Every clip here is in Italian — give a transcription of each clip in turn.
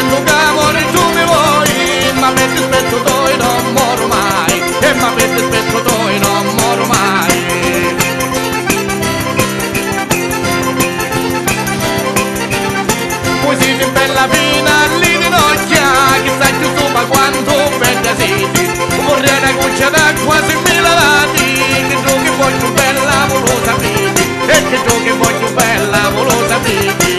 quando camori tu mi vuoi, ma per rispetto tuo non moro mai, e ma per rispetto tuo non moro mai. Poi siete bella fina lì di nocchia, chissà più sopra quanto bella siete, vorrei una goccia d'acqua se mi lavati, che tu che vuoi più bella volosa vedi, e che tu che vuoi più bella volosa vedi.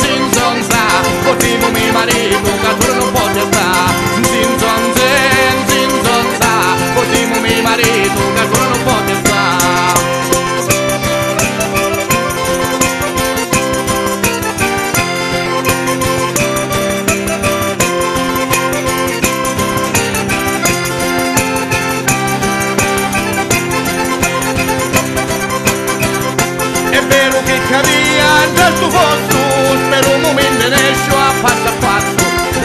In son sa, potremo mio marito che tu non puoi stare. In son sa, potremo mio marito che tu non puoi stare. È vero che cadia dal tuo posto, per un momento ne esco a passo,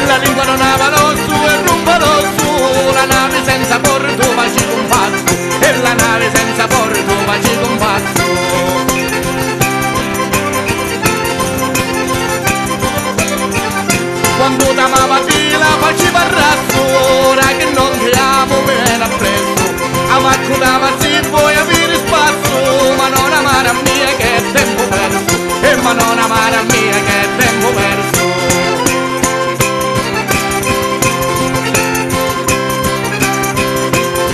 la lingua non ha valore e rumba rosso, la nave senza porto va ci compasso, e la nave senza porto va ci compasso. Quando t'amava la faceva razzo, ora che non ti amo bene appresso, ammacco da mazzi puoi avere spazio, ma non amare a mia che è tempo perso, e ma non amare a mia che è tempo perso.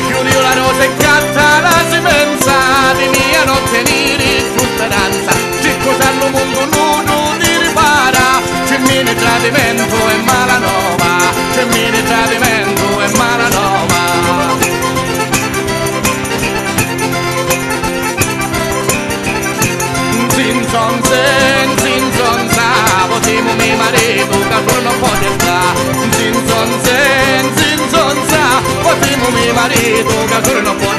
Chiudi la rosa e canta la semenza, di mia non tenere più speranza, cerco se al mondo nudo ti ripara, c'è mille tradimento e malanova, c'è mille tradimento e malanova. Sin son sa, potremo mio marito che tu non puoi stare. Sin son sa, potremo mio marito che tu non puoi